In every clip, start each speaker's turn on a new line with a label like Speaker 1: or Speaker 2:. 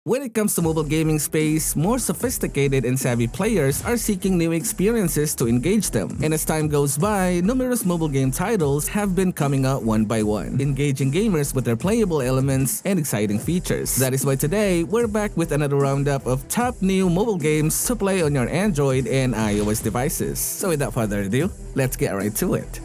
Speaker 1: When it comes to mobile gaming space, more sophisticated and savvy players are seeking new experiences to engage them. And as time goes by, numerous mobile game titles have been coming out one by one, engaging gamers with their playable elements and exciting features. That is why today, we're back with another roundup of top new mobile games to play on your Android and iOS devices. So without further ado, let's get right to it.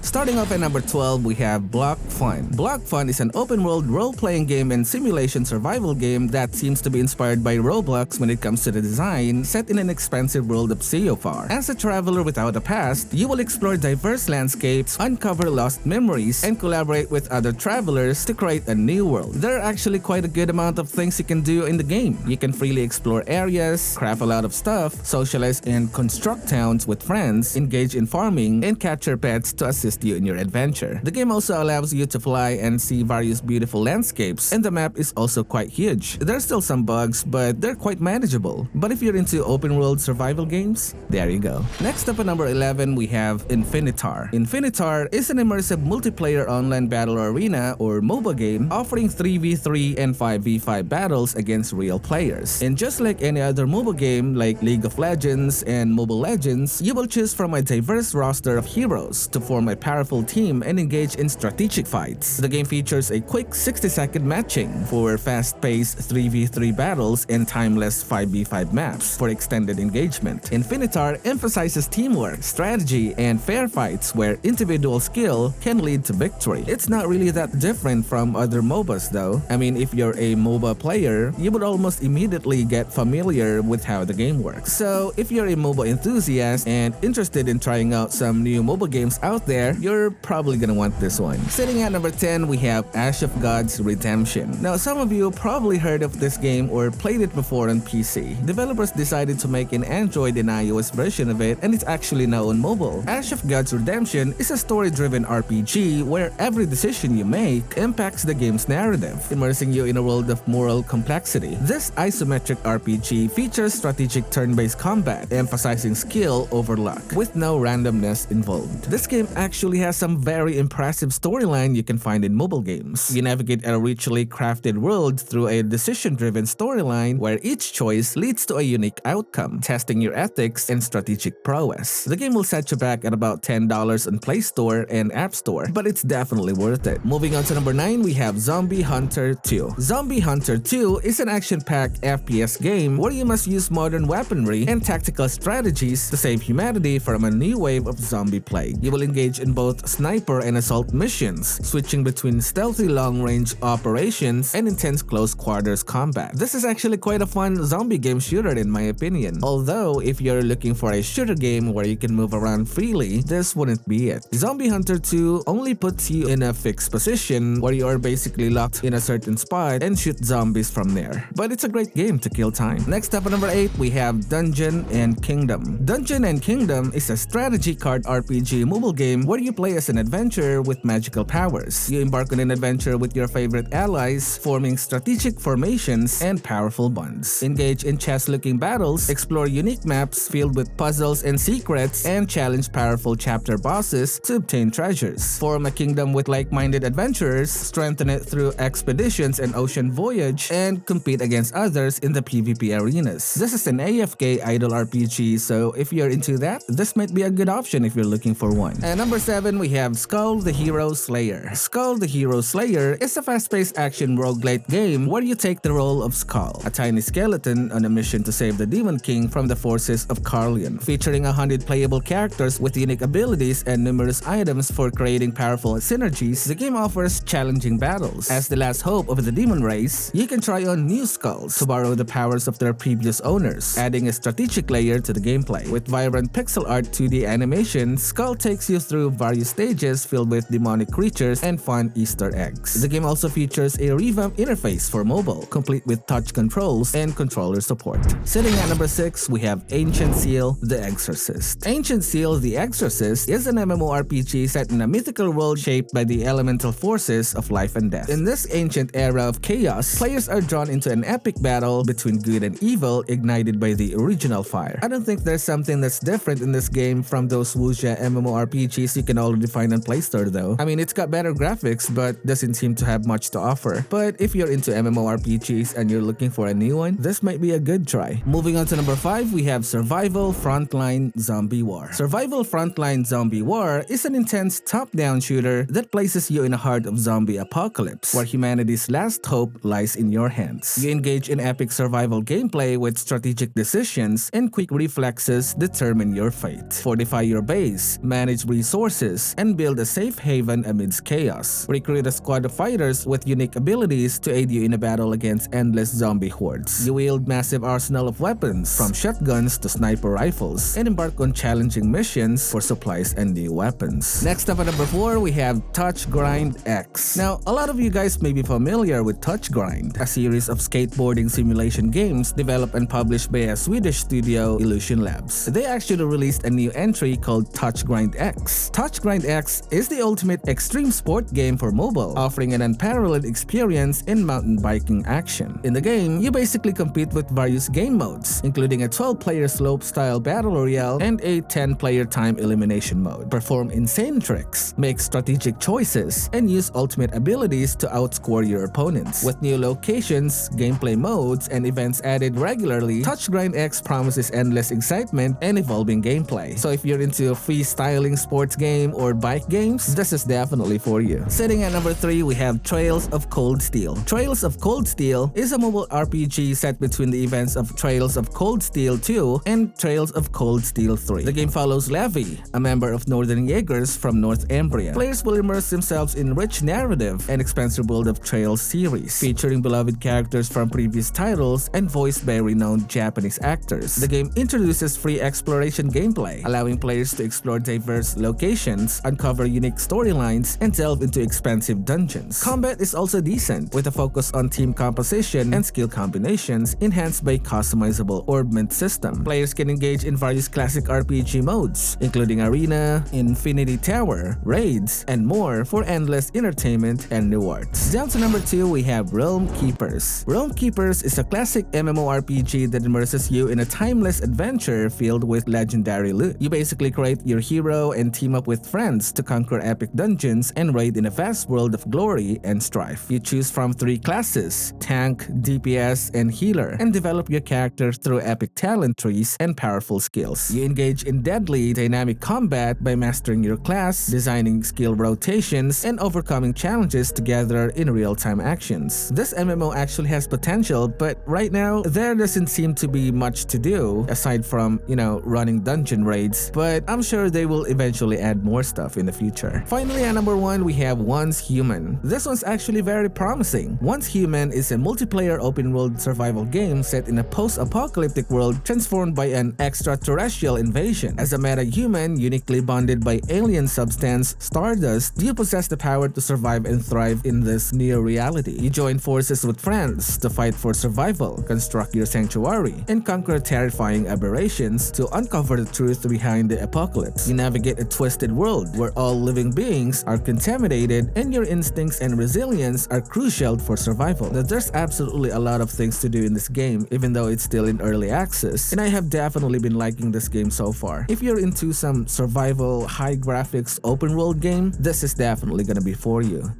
Speaker 1: Starting off at number 12, we have Blockfun. Blockfun is an open-world role-playing game and simulation survival game that seems to be inspired by Roblox when it comes to the design, set in an expansive world of Sea of R. As a traveler without a past, you will explore diverse landscapes, uncover lost memories, and collaborate with other travelers to create a new world. There are actually quite a good amount of things you can do in the game. You can freely explore areas, craft a lot of stuff, socialize and construct towns with friends, engage in farming, and capture pets to assist you in your adventure. The game also allows you to fly and see various beautiful landscapes, and the map is also quite huge. There's still some bugs, but they're quite manageable. But if you're into open world survival games, there you go. Next up at number 11, we have Infinitar. Infinitar is an immersive multiplayer online battle arena or MOBA game offering 3v3 and 5v5 battles against real players. And just like any other MOBA game like League of Legends and Mobile Legends, you will choose from a diverse roster of heroes to form a powerful team and engage in strategic fights. The game features a quick 60-second matching for fast-paced 3v3 battles and timeless 5v5 maps for extended engagement. Infinitar emphasizes teamwork, strategy, and fair fights where individual skill can lead to victory. It's not really that different from other MOBAs though. I mean, if you're a MOBA player, you would almost immediately get familiar with how the game works. So if you're a MOBA enthusiast and interested in trying out some new MOBA games out there, you're probably gonna want this one. Sitting at number 10, we have Ash of Gods Redemption. Now, some of you probably heard of this game or played it before on PC. Developers decided to make an Android and iOS version of it, and it's actually now on mobile. Ash of Gods Redemption is a story-driven RPG where every decision you make impacts the game's narrative, immersing you in a world of moral complexity. This isometric RPG features strategic turn-based combat, emphasizing skill over luck, with no randomness involved. This game actually has some very impressive storyline you can find in mobile games. You navigate a richly crafted world through a decision-driven storyline where each choice leads to a unique outcome, testing your ethics and strategic prowess. The game will set you back at about $10 on Play Store and App Store, but it's definitely worth it. Moving on to number 9, we have Zombie Hunter 2. Zombie Hunter 2 is an action-packed FPS game where you must use modern weaponry and tactical strategies to save humanity from a new wave of zombie plague. You will engage in both sniper and assault missions, switching between stealthy long-range operations and intense close-quarters combat. This is actually quite a fun zombie game shooter in my opinion. Although, if you're looking for a shooter game where you can move around freely, this wouldn't be it. Zombie Hunter 2 only puts you in a fixed position where you are basically locked in a certain spot and shoot zombies from there. But it's a great game to kill time. Next up at number 8, we have Dungeon and Kingdom. Dungeon and Kingdom is a strategy card RPG mobile game where you play as an adventurer with magical powers. You embark on an adventure with your favorite allies, forming strategic formations and powerful bonds. Engage in chess-looking battles, explore unique maps filled with puzzles and secrets, and challenge powerful chapter bosses to obtain treasures. Form a kingdom with like-minded adventurers, strengthen it through expeditions and ocean voyage, and compete against others in the PvP arenas. This is an AFK idle RPG, so if you're into that, this might be a good option if you're looking for one. And number 7, we have Skul the Hero Slayer. Skul the Hero Slayer is a fast-paced action roguelite game where you take the role of Skul, a tiny skeleton on a mission to save the Demon King from the forces of Carlion. Featuring 100 playable characters with unique abilities and numerous items for creating powerful synergies, the game offers challenging battles. As the last hope of the demon race, you can try on new skulls to borrow the powers of their previous owners, adding a strategic layer to the gameplay. With vibrant pixel art 2D animation, Skul takes you through various stages filled with demonic creatures and fun Easter eggs. The game also features a revamped interface for mobile, complete with touch controls and controller support. Sitting at number 6, we have Ancient Seal the Exorcist. Ancient Seal the Exorcist is an MMORPG set in a mythical world shaped by the elemental forces of life and death. In this ancient era of chaos, players are drawn into an epic battle between good and evil ignited by the original fire. I don't think there's something that's different in this game from those wuxia MMORPGs you can already find on Play Store though. I mean, it's got better graphics but doesn't seem to have much to offer. But if you're into MMORPGs and you're looking for a new one, this might be a good try. Moving on to number 5, we have Survival Frontline Zombie War. Survival Frontline Zombie War is an intense top-down shooter that places you in the heart of zombie apocalypse, where humanity's last hope lies in your hands. You engage in epic survival gameplay with strategic decisions and quick reflexes determine your fate. Fortify your base, manage resources, and build a safe haven amidst chaos. Recruit a squad of fighters with unique abilities to aid you in a battle against endless zombie hordes. You wield massive arsenal of weapons, from shotguns to sniper rifles, and embark on challenging missions for supplies and new weapons. Next up at number 4, we have Touchgrind X. Now, a lot of you guys may be familiar with Touchgrind, a series of skateboarding simulation games developed and published by a Swedish studio, Illusion Labs. They actually released a new entry called Touchgrind X. Touchgrind X is the ultimate extreme sport game for mobile, offering an unparalleled experience in mountain biking action. In the game, you basically compete with various game modes, including a 12-player slope-style battle royale and a 10-player time elimination mode. Perform insane tricks, make strategic choices, and use ultimate abilities to outscore your opponents. With new locations, gameplay modes, and events added regularly, Touchgrind X promises endless excitement and evolving gameplay. So if you're into a freestyling sports game or bike games, this is definitely for you. Sitting at number 3, we have Trails of Cold Steel. Trails of Cold Steel is a mobile RPG set between the events of Trails of Cold Steel 2 and Trails of Cold Steel 3. The game follows Levi, a member of Northern Jaegers from Northumbria. Players will immerse themselves in rich narrative and expansive world of Trails series, featuring beloved characters from previous titles and voiced by renowned Japanese actors. The game introduces free exploration gameplay, allowing players to explore diverse locations, uncover unique storylines, and delve into expansive dungeons. Combat is also decent, with a focus on team composition and skill combinations enhanced by customizable orbment system. Players can engage in various classic RPG modes, including Arena, Infinity Tower, Raids, and more for endless entertainment and rewards. Down to number 2, we have Realmkeepers. Realmkeepers is a classic MMORPG that immerses you in a timeless adventure filled with legendary loot. You basically create your hero and team up with friends to conquer epic dungeons and raid in a vast world of glory and strife. You choose from 3 classes, tank, DPS, and healer, and develop your character through epic talent trees and powerful skills. You engage in deadly, dynamic combat by mastering your class, designing skill rotations, and overcoming challenges together in real-time actions. This MMO actually has potential, but right now, there doesn't seem to be much to do aside from, running dungeon raids, but I'm sure they will eventually add more stuff in the future. Finally, at number 1, we have Once Human. This one's actually very promising. Once Human is a multiplayer open-world survival game set in a post-apocalyptic world transformed by an extraterrestrial invasion. As a meta-human uniquely bonded by alien substance, Stardust, you possess the power to survive and thrive in this new reality. You join forces with friends to fight for survival, construct your sanctuary, and conquer terrifying aberrations to uncover the truth behind the apocalypse. You navigate a twisted world where all living beings are contaminated and your instincts and resilience are crucial for survival. Now, there's absolutely a lot of things to do in this game, even though it's still in early access, and I have definitely been liking this game so far. If you're into some survival, high graphics, open world game, this is definitely gonna be for you.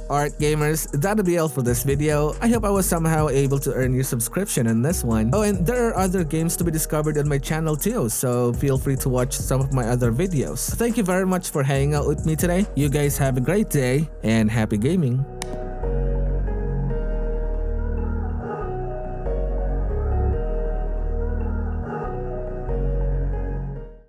Speaker 1: Alright gamers, that'll be all for this video. I hope I was somehow able to earn your subscription in this one. Oh, and there are other games to be discovered on my channel too, so feel free to watch some of my other videos. Thank you very much for hanging out with me today. You guys have a great day, and happy gaming!